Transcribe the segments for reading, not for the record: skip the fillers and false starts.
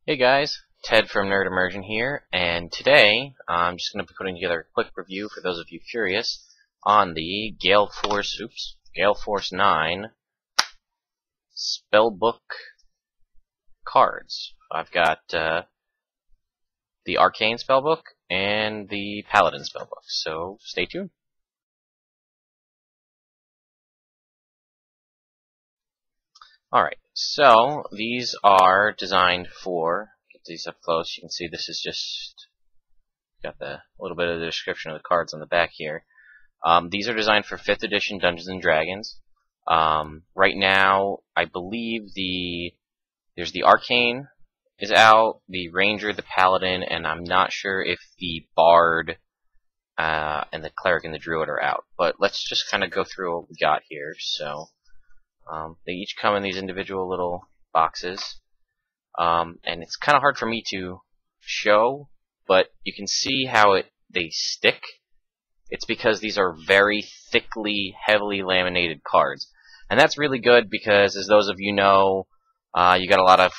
Hey guys, Ted from Immersion here, and today I'm just going to be putting together a quick review for those of you curious on the Gale Force 9 Spellbook cards. I've got the Arcane Spellbook and the Paladin Spellbook, so stay tuned. Alright, so these are designed for, get these up close, you can see this is just, got a little bit of the description of the cards on the back here. These are designed for 5th edition Dungeons and Dragons. Right now, I believe there's the Arcane is out, the Ranger, the Paladin, and I'm not sure if the Bard and the Cleric and the Druid are out. But let's just kind of go through what we got here. So they each come in these individual little boxes, and it's kind of hard for me to show, but you can see how they stick. It's because these are very thickly, heavily laminated cards. And that's really good because, as those of you know, you got a lot of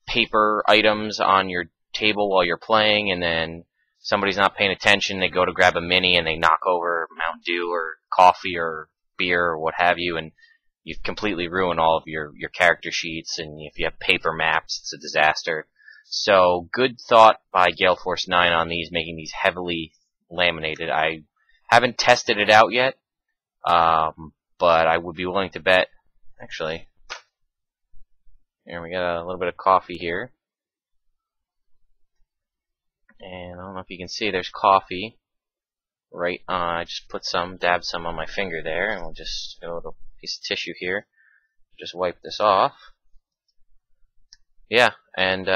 paper items on your table while you're playing, and then somebody's not paying attention, they go to grab a mini and they knock over Mountain Dew or coffee or beer or what have you, and you've completely ruined all of your character sheets, and if you have paper maps, it's a disaster. So, good thought by Gale Force 9 on these, making these heavily laminated. I haven't tested it out yet, but I would be willing to bet, actually, here we got a little bit of coffee here, and I don't know if you can see, there's coffee right on. I just put some, dabbed some on my finger there, and we'll just get a little piece of tissue here, just wipe this off. Yeah, and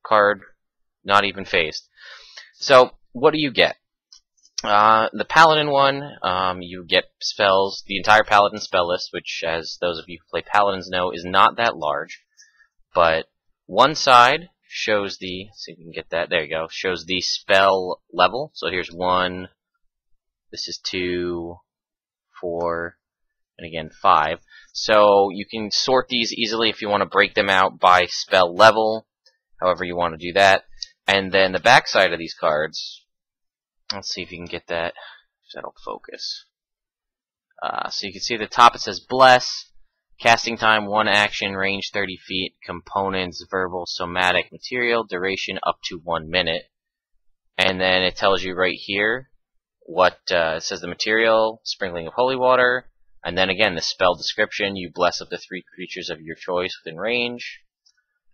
card not even phased. So what do you get? The Paladin one, you get spells, the entire Paladin spell list, which, as those of you who play Paladins know, is not that large. But one side shows the, see if you can get that, there you go, shows the spell level. So here's 1, this is 2, 4, and again 5. So you can sort these easily if you want to break them out by spell level, however you want to do that. And then the back side of these cards, let's see if you can get that, if that'll focus. So you can see at the top it says Bless, casting time 1 action, range 30 feet, components, verbal, somatic, material, duration up to 1 minute. And then it tells you right here what, it says the material, sprinkling of holy water, and then again the spell description, you bless up to 3 creatures of your choice within range.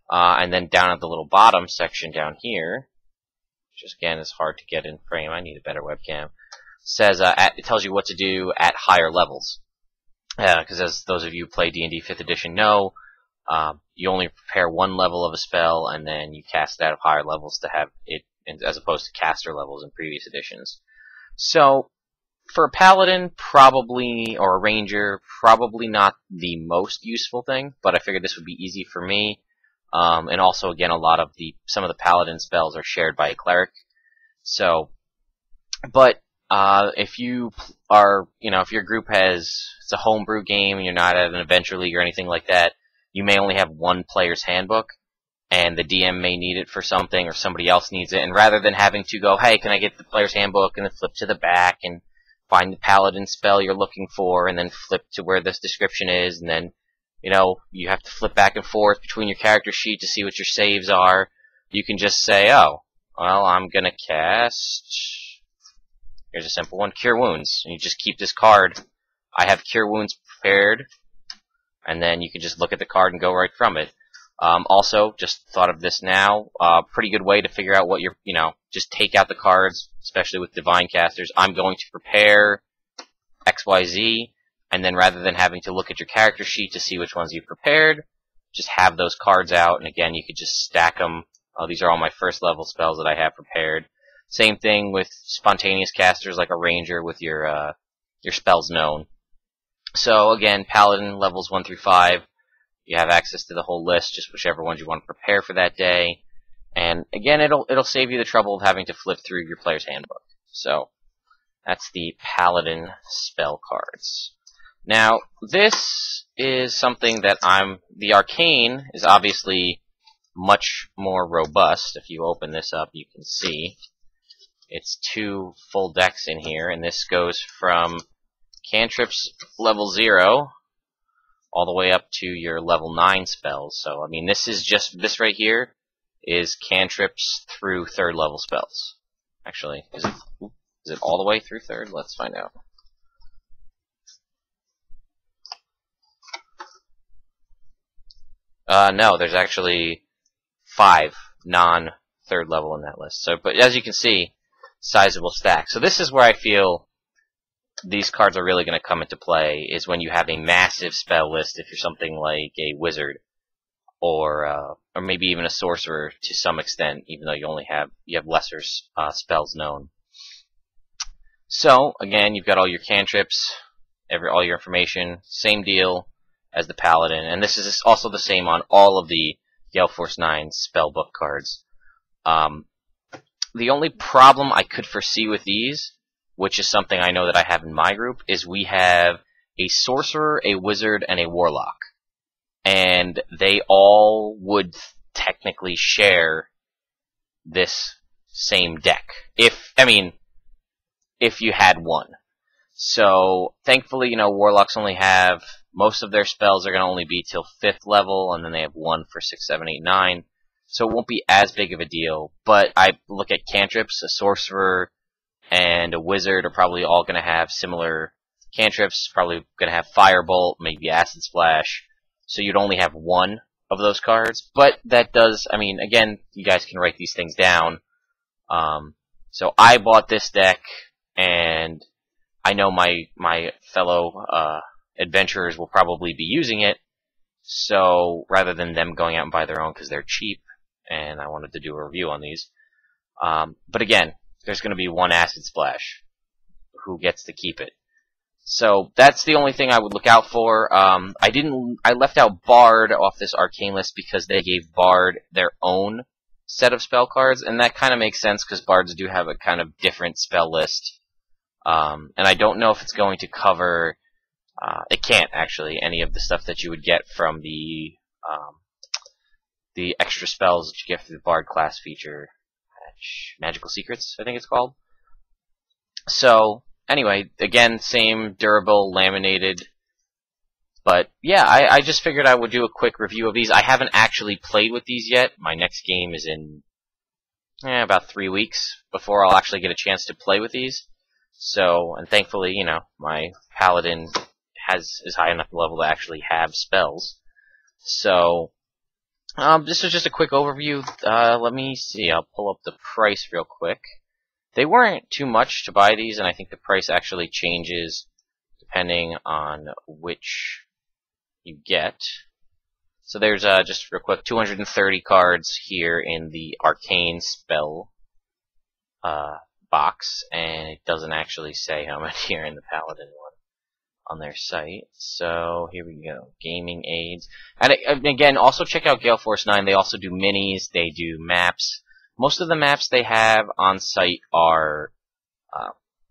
And then down at the little bottom section down here, which again is hard to get in frame, I need a better webcam, says it tells you what to do at higher levels. Because as those of you who play D&D 5th edition know, you only prepare 1 level of a spell, and then you cast it out of higher levels to have it, as opposed to caster levels in previous editions. So, for a Paladin, probably, or a Ranger, probably not the most useful thing, but I figured this would be easy for me. And also, again, some of the Paladin spells are shared by a Cleric. So, but if you are, if your group it's a homebrew game and you're not at an adventure league or anything like that, you may only have 1 player's handbook, and the DM may need it for something, or somebody else needs it, and rather than having to go, hey, can I get the player's handbook, and then flip to the back and find the Paladin spell you're looking for, and then flip to where this description is, and then, you have to flip back and forth between your character sheet to see what your saves are. You can just say, oh, well, I'm gonna cast, here's a simple one, Cure Wounds, and you just keep this card. I have Cure Wounds prepared, and then you can just look at the card and go right from it. Also, just thought of this now, pretty good way to figure out what just take out the cards, especially with Divine Casters. I'm going to prepare XYZ, and then rather than having to look at your character sheet to see which ones you've prepared, just have those cards out, and again, you could just stack them. These are all my first level spells that I have prepared. Same thing with spontaneous casters like a Ranger with your spells known. So again, Paladin levels 1 through 5. You have access to the whole list, just whichever ones you want to prepare for that day. And again, it'll save you the trouble of having to flip through your player's handbook. So that's the Paladin spell cards. Now, this is something that the Arcane is obviously much more robust. If you open this up, you can see it's 2 full decks in here, and this goes from cantrips level 0 all the way up to your level 9 spells. So, I mean, this right here is cantrips through 3rd level spells. Actually, is it all the way through 3rd? Let's find out. No, there's actually 5 non-3rd level in that list. So, but as you can see, sizable stack. So this is where I feel these cards are really going to come into play, is when you have a massive spell list, if you're something like a wizard, or maybe even a sorcerer to some extent, even though you have lesser spells known. So again, you've got all your cantrips, all your information, same deal as the Paladin, and this is also the same on all of the Gale Force 9 Spellbook cards. The only problem I could foresee with these, which is something I know that I have in my group, is we have a sorcerer, a wizard, and a warlock. And they all would technically share this same deck. If you had one. So, thankfully, warlocks only have, most of their spells are going to only be till 5th level, and then they have 1 for 6, 7, 8, 9. So it won't be as big of a deal. But I look at cantrips, a sorcerer, and a wizard are probably all going to have similar cantrips, probably going to have Firebolt, maybe Acid Splash. So you'd only have 1 of those cards. But that does, again, you guys can write these things down. So I bought this deck, and I know my fellow adventurers will probably be using it. So rather than them going out and buy their own because they're cheap, and I wanted to do a review on these. But again, there's going to be 1 Acid Splash. Who gets to keep it? So that's the only thing I would look out for. I left out Bard off this Arcane list because they gave Bard their own set of spell cards, and that kind of makes sense because Bards do have a kind of different spell list. And I don't know if it's going to cover. It can't actually any of the stuff that you would get from the extra spells that you get through the Bard class feature. Magical Secrets, I think it's called. So, anyway, again, same durable, laminated. But, yeah, I just figured I would do a quick review of these. I haven't actually played with these yet. My next game is in about 3 weeks before I'll actually get a chance to play with these. So, and thankfully, my Paladin is high enough level to actually have spells. So, this was just a quick overview. Let me see. I'll pull up the price real quick. They weren't too much to buy these, and I think the price actually changes depending on which you get. So there's just real quick 230 cards here in the Arcane spell box, and it doesn't actually say how many here in the Paladin one on their site. So here we go, gaming aids, and again, also check out Gale Force 9. They also do minis, they do maps. Most of the maps they have on site are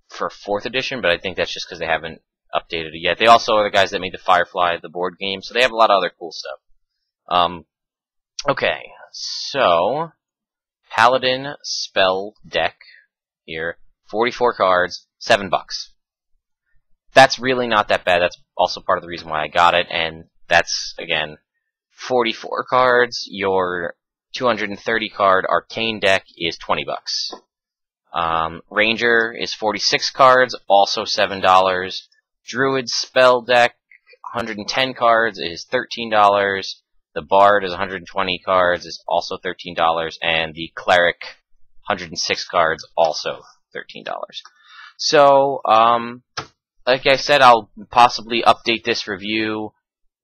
for 4th edition, but I think that's just because they haven't updated it yet. They also are the guys that made the Firefly, the board game, so they have a lot of other cool stuff. Okay, so Paladin spell deck here, 44 cards, $7. That's really not that bad. That's also part of the reason why I got it, and that's, again, 44 cards. Your 230 card Arcane deck is $20. Ranger is 46 cards, also $7. Druid spell deck, 110 cards, is $13. The Bard is 120 cards, is also $13. And the Cleric, 106 cards, also $13. So, like I said, I'll possibly update this review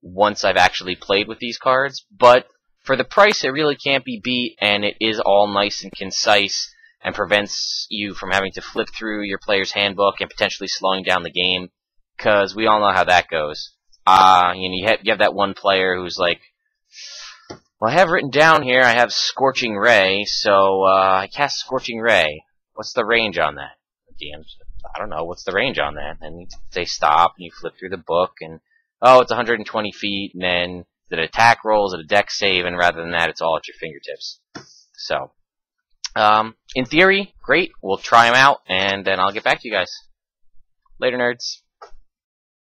once I've actually played with these cards, but for the price, it really can't be beat, and it is all nice and concise, and prevents you from having to flip through your player's handbook and potentially slowing down the game, because we all know how that goes. You have that one player who's like, well, I have written down here, I have Scorching Ray, so I cast Scorching Ray. What's the range on that? DM's, I don't know, what's the range on that? And they stop, and you flip through the book, and, oh, it's 120 feet, and then Is it attack rolls? Is it a dex save? And rather than that, it's all at your fingertips. So, in theory, great. We'll try them out, and then I'll get back to you guys. Later, nerds.